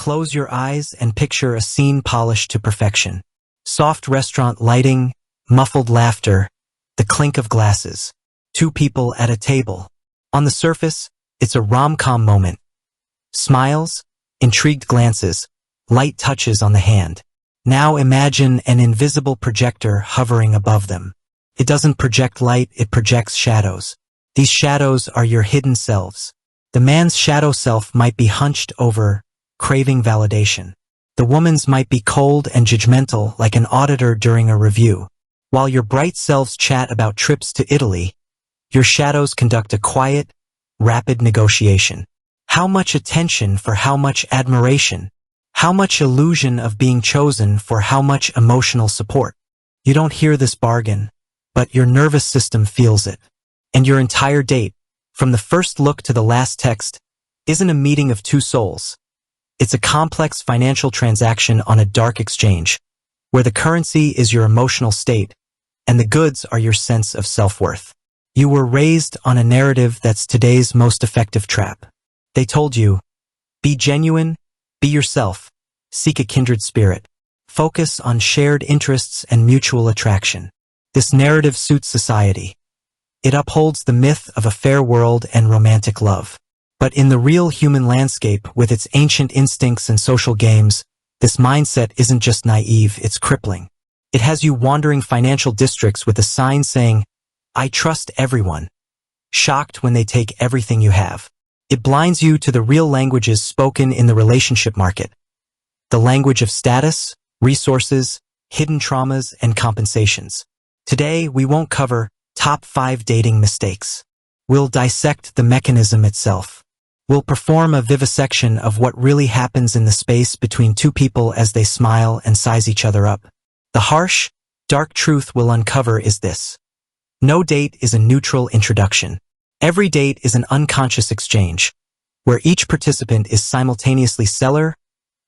Close your eyes and picture a scene polished to perfection. Soft restaurant lighting, muffled laughter, the clink of glasses. Two people at a table. On the surface, it's a rom-com moment. Smiles, intrigued glances, light touches on the hand. Now imagine an invisible projector hovering above them. It doesn't project light, it projects shadows. These shadows are your hidden selves. The man's shadow self might be hunched over, craving validation. The woman's might be cold and judgmental like an auditor during a review. While your bright selves chat about trips to Italy, your shadows conduct a quiet, rapid negotiation. How much attention for how much admiration? How much illusion of being chosen for how much emotional support? You don't hear this bargain, but your nervous system feels it. And your entire date, from the first look to the last text, isn't a meeting of two souls. It's a complex financial transaction on a dark exchange, where the currency is your emotional state, and the goods are your sense of self-worth. You were raised on a narrative that's today's most effective trap. They told you, be genuine, be yourself, seek a kindred spirit, focus on shared interests and mutual attraction. This narrative suits society. It upholds the myth of a fair world and romantic love. But in the real human landscape, with its ancient instincts and social games, this mindset isn't just naive, it's crippling. It has you wandering financial districts with a sign saying, I trust everyone, shocked when they take everything you have. It blinds you to the real languages spoken in the relationship market. The language of status, resources, hidden traumas, and compensations. Today, we won't cover top 5 dating mistakes. We'll dissect the mechanism itself. We'll perform a vivisection of what really happens in the space between two people as they smile and size each other up. The harsh, dark truth we'll uncover is this. No date is a neutral introduction. Every date is an unconscious exchange, where each participant is simultaneously seller,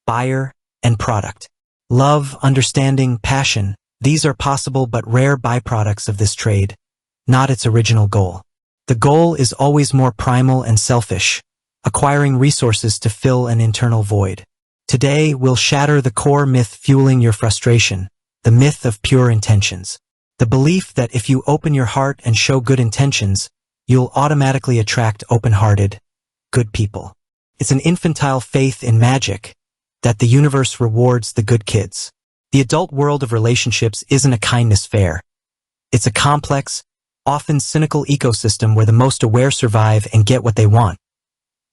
buyer, and product. Love, understanding, passion, these are possible but rare byproducts of this trade, not its original goal. The goal is always more primal and selfish, acquiring resources to fill an internal void. Today, we'll shatter the core myth fueling your frustration, the myth of pure intentions. The belief that if you open your heart and show good intentions, you'll automatically attract open-hearted, good people. It's an infantile faith in magic, that the universe rewards the good kids. The adult world of relationships isn't a kindness fair. It's a complex, often cynical ecosystem where the most aware survive and get what they want.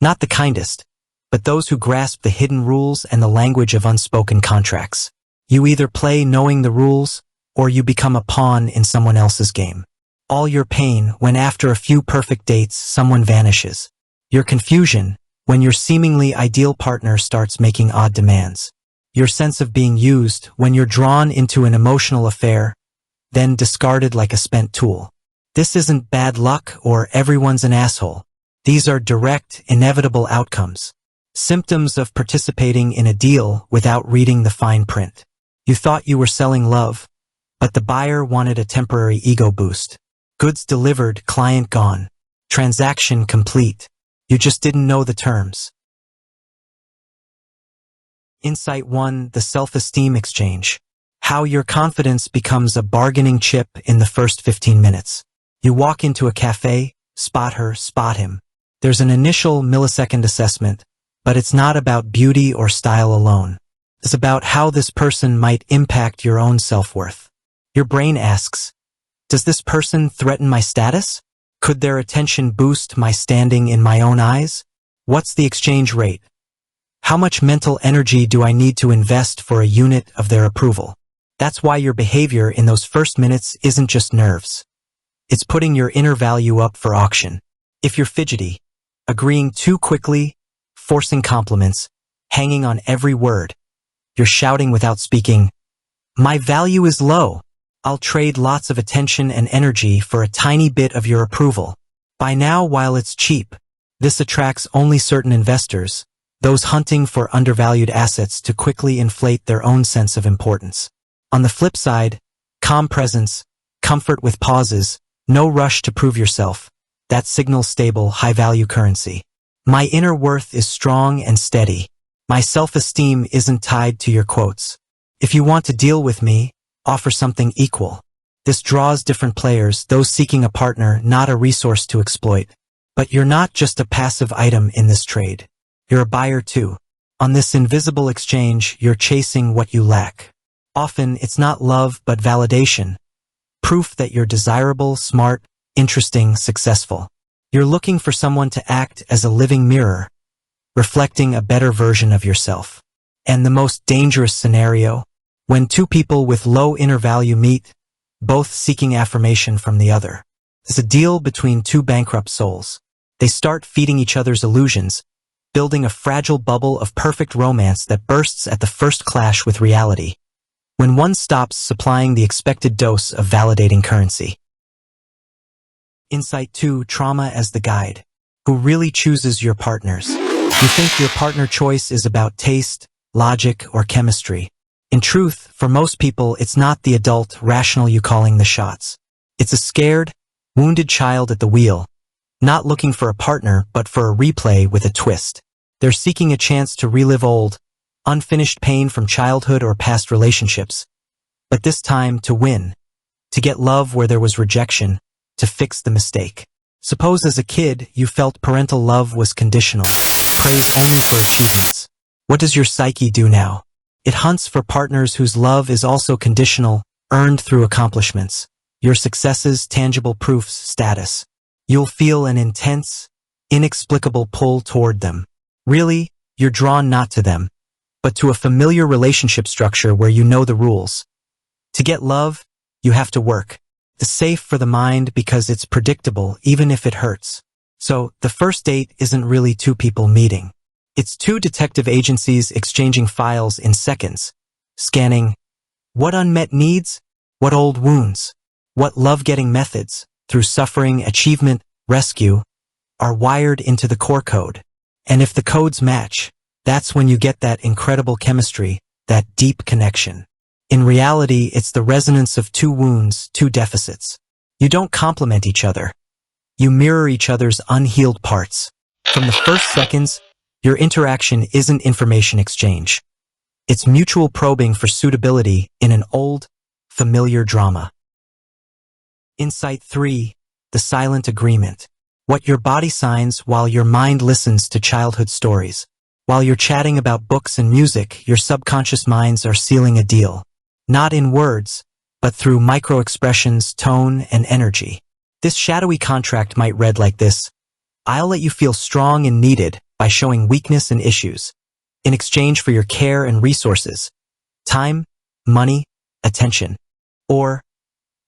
Not the kindest, but those who grasp the hidden rules and the language of unspoken contracts. You either play knowing the rules, or you become a pawn in someone else's game. All your pain when after a few perfect dates someone vanishes. Your confusion when your seemingly ideal partner starts making odd demands. Your sense of being used when you're drawn into an emotional affair, then discarded like a spent tool. This isn't bad luck or everyone's an asshole. These are direct, inevitable outcomes. Symptoms of participating in a deal without reading the fine print. You thought you were selling love, but the buyer wanted a temporary ego boost. Goods delivered, client gone. Transaction complete. You just didn't know the terms. Insight 1: The self-esteem exchange. How your confidence becomes a bargaining chip in the first 15 minutes. You walk into a cafe, spot her, spot him. There's an initial millisecond assessment, but it's not about beauty or style alone. It's about how this person might impact your own self-worth. Your brain asks, does this person threaten my status? Could their attention boost my standing in my own eyes? What's the exchange rate? How much mental energy do I need to invest for a unit of their approval? That's why your behavior in those first minutes isn't just nerves. It's putting your inner value up for auction. If you're fidgety, agreeing too quickly, forcing compliments, hanging on every word, you're shouting without speaking, my value is low. I'll trade lots of attention and energy for a tiny bit of your approval. Buy now while it's cheap. This attracts only certain investors, those hunting for undervalued assets to quickly inflate their own sense of importance. On the flip side, calm presence, comfort with pauses, no rush to prove yourself. That signals stable, high-value currency. My inner worth is strong and steady. My self-esteem isn't tied to your quotes. If you want to deal with me, offer something equal. This draws different players, those seeking a partner, not a resource to exploit. But you're not just a passive item in this trade. You're a buyer too. On this invisible exchange, you're chasing what you lack. Often, it's not love but validation. Proof that you're desirable, smart, interesting, successful. You're looking for someone to act as a living mirror, reflecting a better version of yourself. And the most dangerous scenario, when two people with low inner value meet, both seeking affirmation from the other. It's a deal between two bankrupt souls. They start feeding each other's illusions, building a fragile bubble of perfect romance that bursts at the first clash with reality, when one stops supplying the expected dose of validating currency. Insight 2. Trauma as the guide. Who really chooses your partners? You think your partner choice is about taste, logic, or chemistry. In truth, for most people, it's not the adult, rational you calling the shots. It's a scared, wounded child at the wheel, not looking for a partner, but for a replay with a twist. They're seeking a chance to relive old, unfinished pain from childhood or past relationships. But this time to win, to get love where there was rejection, to fix the mistake. Suppose as a kid, you felt parental love was conditional, praise only for achievements. What does your psyche do now? It hunts for partners whose love is also conditional, earned through accomplishments. Your successes, tangible proofs, status. You'll feel an intense, inexplicable pull toward them. Really, you're drawn not to them, but to a familiar relationship structure where you know the rules. To get love, you have to work. It's safe for the mind because it's predictable, even if it hurts. So, the first date isn't really two people meeting. It's two detective agencies exchanging files in seconds, scanning what unmet needs, what old wounds, what love-getting methods, through suffering, achievement, rescue, are wired into the core code. And if the codes match, that's when you get that incredible chemistry, that deep connection. In reality, it's the resonance of two wounds, two deficits. You don't complement each other. You mirror each other's unhealed parts. From the first seconds, your interaction isn't information exchange. It's mutual probing for suitability in an old, familiar drama. Insight 3. The silent agreement. What your body signs while your mind listens to childhood stories. While you're chatting about books and music, your subconscious minds are sealing a deal. Not in words, but through micro-expressions, tone, and energy. This shadowy contract might read like this: I'll let you feel strong and needed by showing weakness and issues, in exchange for your care and resources, time, money, attention. Or,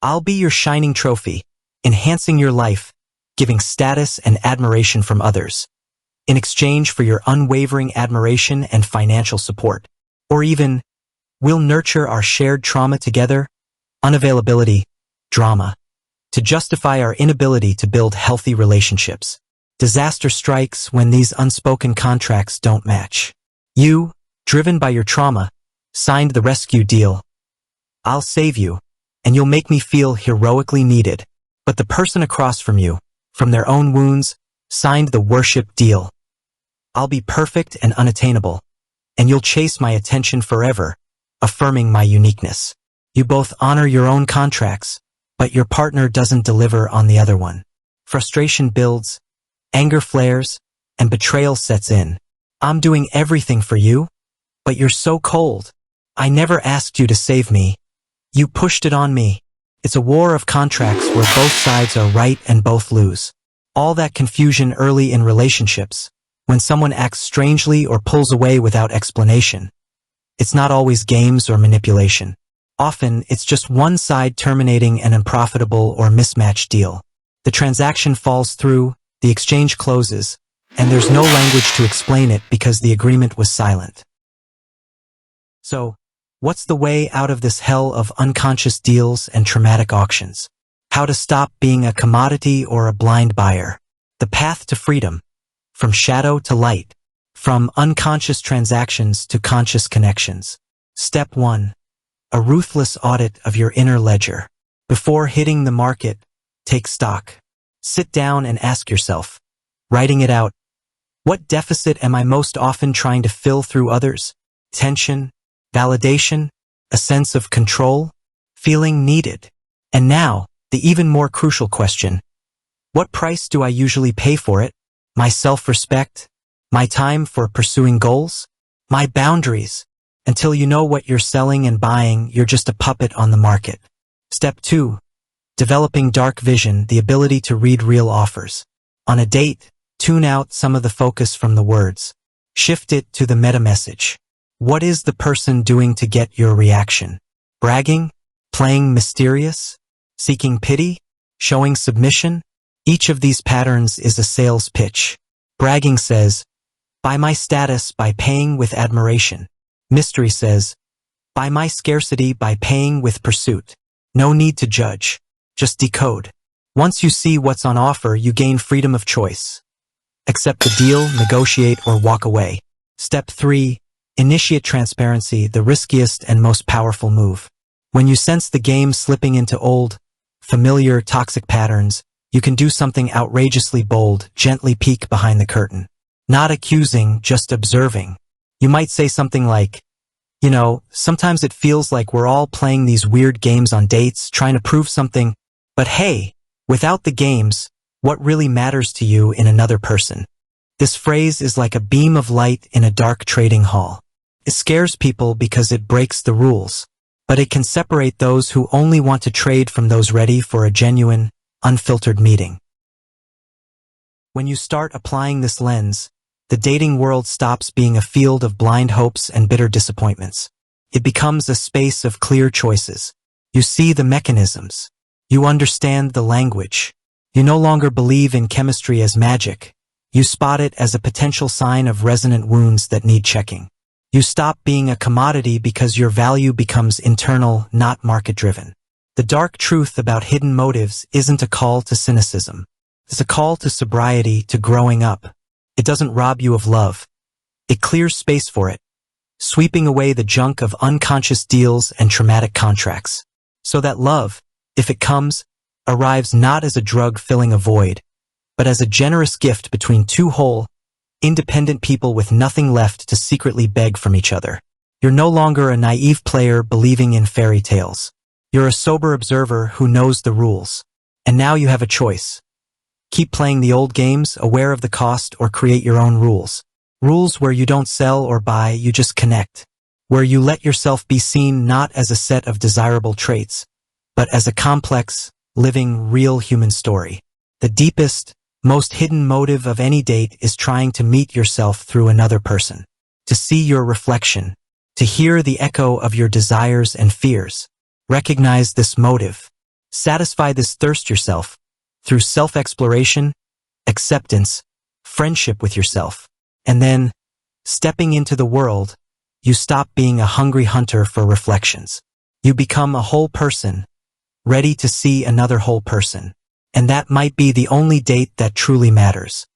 I'll be your shining trophy, enhancing your life, giving status and admiration from others, in exchange for your unwavering admiration and financial support. Or even, we'll nurture our shared trauma together, unavailability, drama, to justify our inability to build healthy relationships. Disaster strikes when these unspoken contracts don't match. You, driven by your trauma, signed the rescue deal. I'll save you, and you'll make me feel heroically needed. But the person across from you, from their own wounds, signed the worship deal. I'll be perfect and unattainable, and you'll chase my attention forever, affirming my uniqueness. You both honor your own contracts, but your partner doesn't deliver on the other one. Frustration builds, anger flares, and betrayal sets in. I'm doing everything for you, but you're so cold. I never asked you to save me. You pushed it on me. It's a war of contracts where both sides are right and both lose. All that confusion early in relationships, when someone acts strangely or pulls away without explanation. It's not always games or manipulation. Often, it's just one side terminating an unprofitable or mismatched deal. The transaction falls through, the exchange closes, and there's no language to explain it because the agreement was silent. So, what's the way out of this hell of unconscious deals and traumatic auctions? How to stop being a commodity or a blind buyer? The path to freedom. From shadow to light. From unconscious transactions to conscious connections. Step 1. A ruthless audit of your inner ledger. Before hitting the market, take stock. Sit down and ask yourself, writing it out, What deficit am I most often trying to fill through others? Tension, validation, a sense of control, feeling needed. And now, the even more crucial question. What price do I usually pay for it? My self-respect? My time for pursuing goals? My boundaries? Until you know what you're selling and buying, you're just a puppet on the market. Step 2. Developing dark vision, the ability to read real offers. On a date, tune out some of the focus from the words. Shift it to the meta message. What is the person doing to get your reaction? Bragging? Playing mysterious? Seeking pity? Showing submission? Each of these patterns is a sales pitch. Bragging says, buy my status by paying with admiration. Mystery says, buy my scarcity by paying with pursuit. No need to judge. Just decode. Once you see what's on offer, you gain freedom of choice. Accept the deal, negotiate, or walk away. Step 3. Initiate transparency, the riskiest and most powerful move. When you sense the game slipping into old, familiar, toxic patterns, you can do something outrageously bold, gently peek behind the curtain. Not accusing, just observing. You might say something like, sometimes it feels like we're all playing these weird games on dates, trying to prove something, but hey, without the games, what really matters to you in another person? This phrase is like a beam of light in a dark trading hall. It scares people because it breaks the rules, but it can separate those who only want to trade from those ready for a genuine, unfiltered meeting. When you start applying this lens, the dating world stops being a field of blind hopes and bitter disappointments. It becomes a space of clear choices. You see the mechanisms. You understand the language. You no longer believe in chemistry as magic. You spot it as a potential sign of resonant wounds that need checking. You stop being a commodity because your value becomes internal, not market-driven. The dark truth about hidden motives isn't a call to cynicism. It's a call to sobriety, to growing up. It doesn't rob you of love. It clears space for it, sweeping away the junk of unconscious deals and traumatic contracts. So that love, if it comes, arrives not as a drug filling a void, but as a generous gift between two whole, independent people with nothing left to secretly beg from each other. You're no longer a naive player believing in fairy tales. You're a sober observer who knows the rules. And now you have a choice. Keep playing the old games, aware of the cost, or create your own rules. Rules where you don't sell or buy, you just connect. Where you let yourself be seen not as a set of desirable traits, but as a complex, living, real human story. The deepest, most hidden motive of any date is trying to meet yourself through another person. To see your reflection. To hear the echo of your desires and fears. Recognize this motive. Satisfy this thirst yourself. Through self-exploration, acceptance, friendship with yourself. And then, stepping into the world, you stop being a hungry hunter for reflections. You become a whole person, ready to see another whole person. And that might be the only date that truly matters.